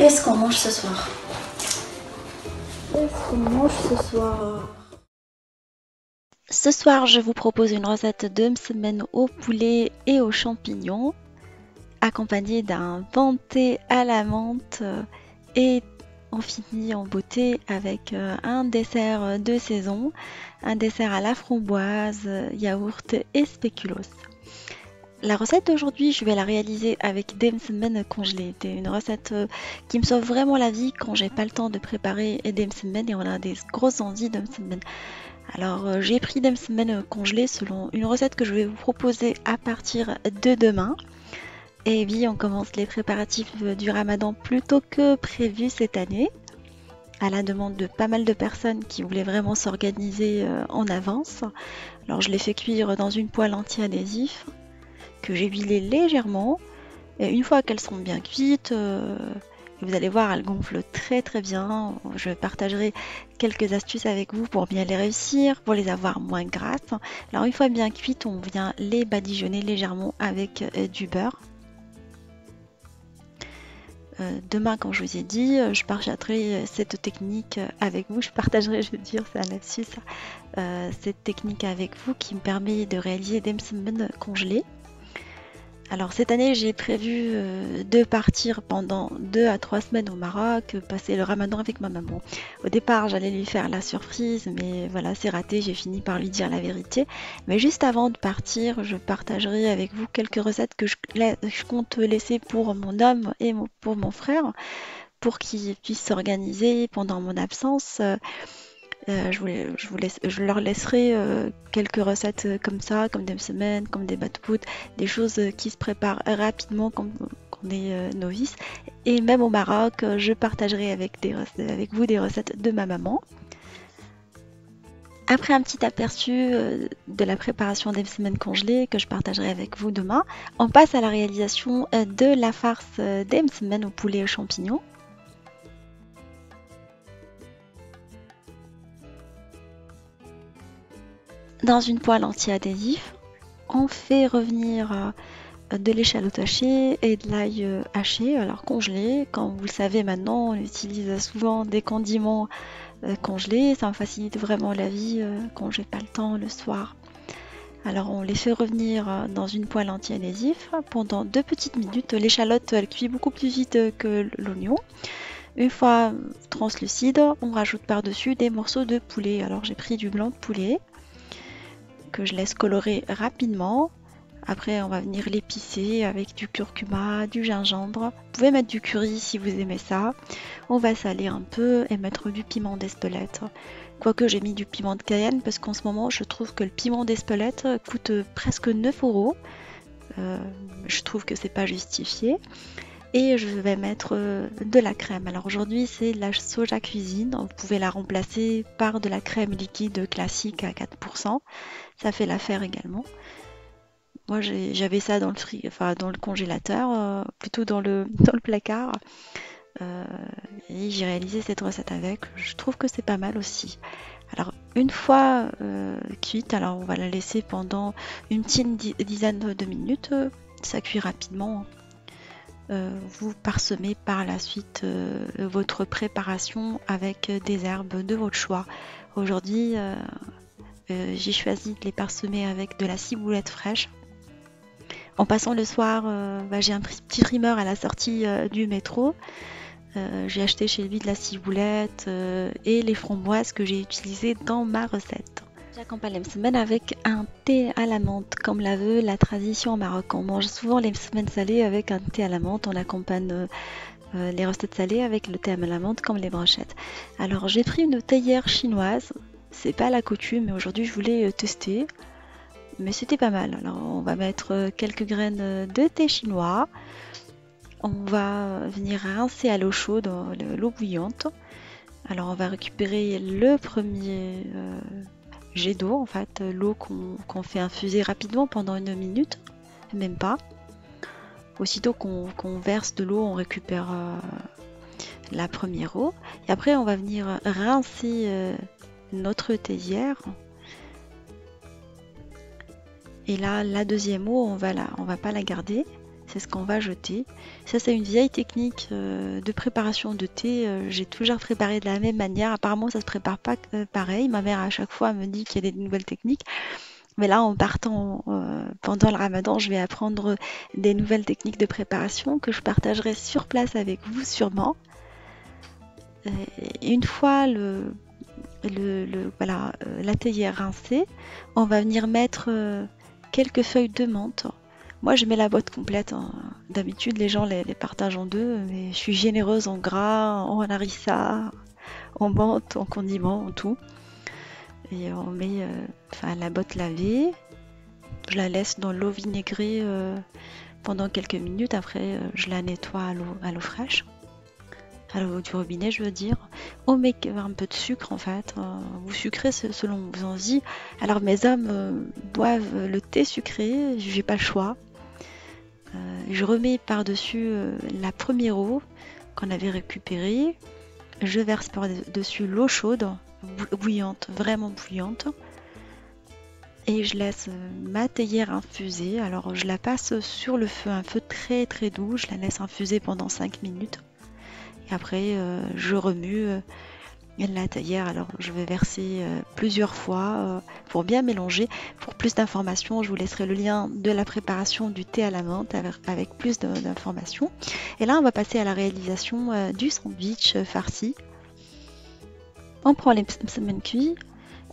Qu'est-ce qu'on mange ce soir? Ce soir, je vous propose une recette de msemen au poulet et aux champignons, accompagnée d'un bon thé à la menthe et on finit en beauté avec un dessert de saison, un dessert à la framboise, yaourt et spéculoos. La recette d'aujourd'hui, je vais la réaliser avec des msemen congelés. C'est une recette qui me sauve vraiment la vie quand j'ai pas le temps de préparer des msemen et on a des grosses envies de msemen. Alors j'ai pris des msemen congelés selon une recette que je vais vous proposer à partir de demain. Et oui, on commence les préparatifs du Ramadan plus tôt que prévu cette année, à la demande de pas mal de personnes qui voulaient vraiment s'organiser en avance. Alors je les fais cuire dans une poêle anti-adhésif que j'ai huilé légèrement. Et une fois qu'elles sont bien cuites, vous allez voir, elles gonflent très très bien. Je partagerai quelques astuces avec vous pour bien les réussir, pour les avoir moins grasses. Alors une fois bien cuites, on vient les badigeonner légèrement avec du beurre. Demain, comme je vous ai dit, je partagerai cette technique avec vous. Je partagerai, je veux dire, c'est un lapsus, cette technique avec vous qui me permet de réaliser des msemen congelés. Alors cette année, j'ai prévu de partir pendant 2 à 3 semaines au Maroc, passer le Ramadan avec ma maman. Au départ, j'allais lui faire la surprise, mais voilà, c'est raté, j'ai fini par lui dire la vérité. Mais juste avant de partir, je partagerai avec vous quelques recettes que je compte laisser pour mon homme et pour mon frère, pour qu'ils puissent s'organiser pendant mon absence. Je leur laisserai quelques recettes comme ça, comme des msemen, comme des batpout, des choses qui se préparent rapidement quand on est novice. Et même au Maroc, je partagerai avec vous des recettes de ma maman. Après un petit aperçu de la préparation des msemen congelés que je partagerai avec vous demain, on passe à la réalisation de la farce des msemen au poulet et aux champignons. Dans une poêle anti-adhésif, on fait revenir de l'échalote hachée et de l'ail haché, alors congelé. Comme vous le savez maintenant, on utilise souvent des condiments congelés. Ça me facilite vraiment la vie quand j'ai pas le temps le soir. Alors on les fait revenir dans une poêle anti-adhésif pendant 2 petites minutes. L'échalote, elle cuit beaucoup plus vite que l'oignon. Une fois translucide, on rajoute par-dessus des morceaux de poulet. Alors j'ai pris du blanc de poulet que je laisse colorer rapidement. Après, on va venir l'épicer avec du curcuma, du gingembre. Vous pouvez mettre du curry si vous aimez ça. On va saler un peu et mettre du piment d'Espelette. Quoique j'ai mis du piment de Cayenne parce qu'en ce moment, je trouve que le piment d'Espelette coûte presque 9 €. Je trouve que c'est pas justifié. Et je vais mettre de la crème. Alors aujourd'hui, c'est de la soja cuisine. Vous pouvez la remplacer par de la crème liquide classique à 4%. Ça fait l'affaire également. Moi, j'avais ça dans le congélateur, plutôt dans le placard. Et j'ai réalisé cette recette avec. Je trouve que c'est pas mal aussi. Alors, une fois cuite, alors on va la laisser pendant une petite dizaine de minutes. Ça cuit rapidement. Vous parsemez par la suite votre préparation avec des herbes de votre choix. Aujourd'hui, j'ai choisi de les parsemer avec de la ciboulette fraîche. En passant le soir, j'ai un petit primeur à la sortie du métro. J'ai acheté chez lui de la ciboulette et les framboises que j'ai utilisées dans ma recette. J'accompagne les msemen avec un thé à la menthe, comme la veut la tradition au Maroc. On mange souvent les msemen salés avec un thé à la menthe. On accompagne les recettes salées avec le thé à la menthe, comme les brochettes. Alors j'ai pris une théière chinoise. C'est pas la coutume, mais aujourd'hui je voulais tester. Mais c'était pas mal. Alors on va mettre quelques graines de thé chinois. On va venir rincer à l'eau chaude, l'eau bouillante. Alors on va récupérer le premier jet d'eau, en fait, l'eau qu'on fait infuser rapidement pendant 1 minute, même pas. Aussitôt qu'on verse de l'eau, on récupère la première eau. Et après on va venir rincer notre théière. Et là, la deuxième eau, on va pas la garder. c'est ce qu'on va jeter. Ça, c'est une vieille technique de préparation de thé. J'ai toujours préparé de la même manière. Apparemment, ça se prépare pas pareil. Ma mère, à chaque fois, me dit qu'il y a des nouvelles techniques. Mais là, en partant pendant le ramadan, je vais apprendre des nouvelles techniques de préparation que je partagerai sur place avec vous sûrement. Et une fois la théière rincée, on va venir mettre quelques feuilles de menthe. Moi, je mets la boîte complète, hein. D'habitude, les gens les partagent en deux, mais je suis généreuse en gras, en harissa, en menthe, en condiments, en tout. Et on met la botte lavée. Je la laisse dans l'eau vinaigrée pendant quelques minutes. Après, je la nettoie à l'eau fraîche. À l'eau du robinet, je veux dire. On met un peu de sucre en fait. Vous sucrez selon vos envies. Alors mes hommes boivent le thé sucré, j'ai pas le choix. Je remets par-dessus la première eau qu'on avait récupérée. Je verse par-dessus l'eau chaude, bouillante, vraiment bouillante. Et je laisse ma théière infuser. Alors je la passe sur le feu, un feu très très doux. Je la laisse infuser pendant 5 minutes. Et après, je remue la théière. Alors je vais verser plusieurs fois pour bien mélanger. Pour plus d'informations, je vous laisserai le lien de la préparation du thé à la menthe avec plus d'informations. Et là, on va passer à la réalisation du sandwich farci. On prend les msemen cuits.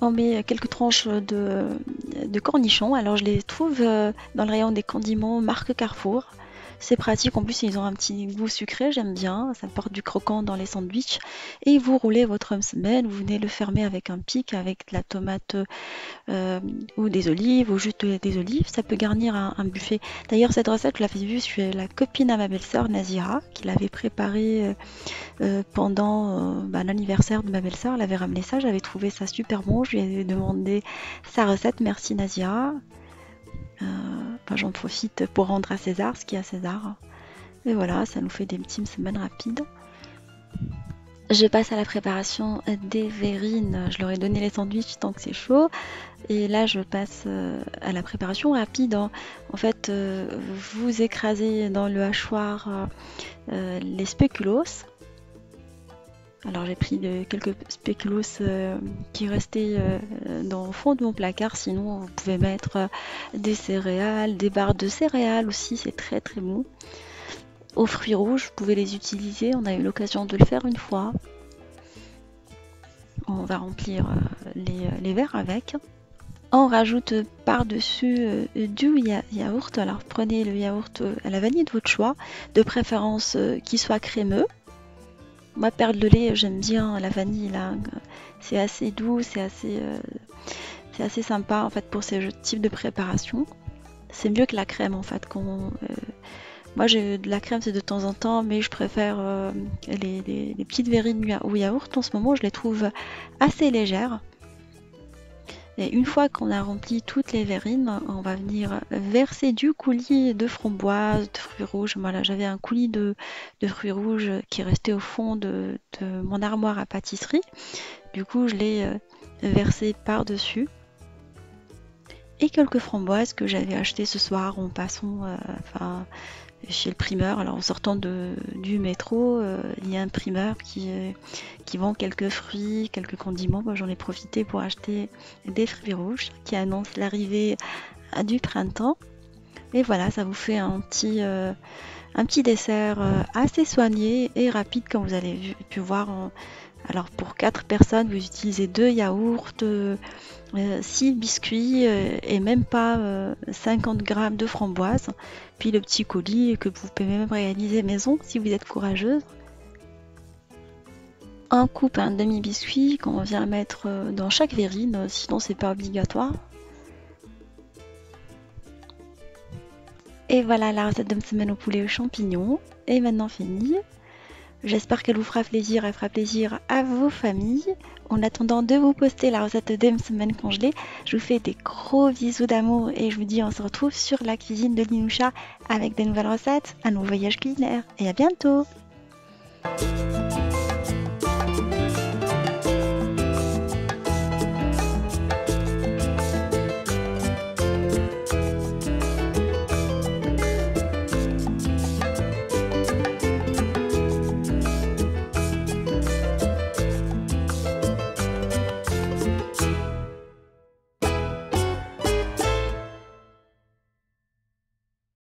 On met quelques tranches de cornichons. Alors je les trouve dans le rayon des condiments marque Carrefour. C'est pratique, en plus ils ont un petit goût sucré, j'aime bien, ça porte du croquant dans les sandwichs. Et vous roulez votre msemen, vous venez le fermer avec un pic, avec de la tomate ou des olives, ou juste des olives. Ça peut garnir un buffet. D'ailleurs cette recette, je l'avais vue chez la copine à ma belle-sœur, Nazira, qui l'avait préparée pendant l'anniversaire de ma belle-sœur. Elle avait ramené ça, j'avais trouvé ça super bon, je lui ai demandé sa recette, merci Nazira. J'en profite pour rendre à César ce qui est à César. Et voilà, ça nous fait des petits msemen rapides. Je passe à la préparation des verrines. Je leur ai donné les sandwichs tant que c'est chaud. Et là, je passe à la préparation rapide. En fait, vous écrasez dans le hachoir les spéculoos. Alors j'ai pris quelques spéculoos qui restaient dans le fond de mon placard. Sinon vous pouvez mettre des céréales, des barres de céréales aussi, c'est très très bon. Aux fruits rouges, vous pouvez les utiliser, on a eu l'occasion de le faire une fois. On va remplir les verres avec. On rajoute par-dessus du yaourt. Alors prenez le yaourt à la vanille de votre choix, de préférence qu'il soit crémeux. Moi, perle de lait, j'aime bien la vanille, là. C'est assez doux, c'est assez sympa en fait pour ce type de préparation. C'est mieux que la crème en fait. Moi, j'ai de la crème, c'est de temps en temps, mais je préfère les petites verrines au yaourt. En ce moment, je les trouve assez légères. Et une fois qu'on a rempli toutes les verrines, on va venir verser du coulis de framboises, de fruits rouges. Voilà, j'avais un coulis de fruits rouges qui restait au fond de mon armoire à pâtisserie. Du coup, je l'ai versé par-dessus. Et quelques framboises que j'avais achetées ce soir en passant chez le primeur. Alors en sortant du métro, il y a un primeur qui vend quelques fruits, quelques condiments. Moi, j'en ai profité pour acheter des fruits rouges qui annoncent l'arrivée du printemps. Et voilà, ça vous fait un petit dessert assez soigné et rapide comme vous avez pu voir. Alors pour 4 personnes, vous utilisez 2 yaourts, 6 biscuits et même pas 50 grammes de framboises. Puis le petit coulis que vous pouvez même réaliser maison si vous êtes courageuse. On coupe un demi-biscuit qu'on vient mettre dans chaque verrine, sinon c'est pas obligatoire. Et voilà la recette de msemen au poulet aux champignons est maintenant finie. J'espère qu'elle vous fera plaisir, elle fera plaisir à vos familles. En attendant de vous poster la recette de msemen congelée, je vous fais des gros bisous d'amour et je vous dis on se retrouve sur la cuisine de Linoucha avec des nouvelles recettes, un nouveau voyage culinaire et à bientôt.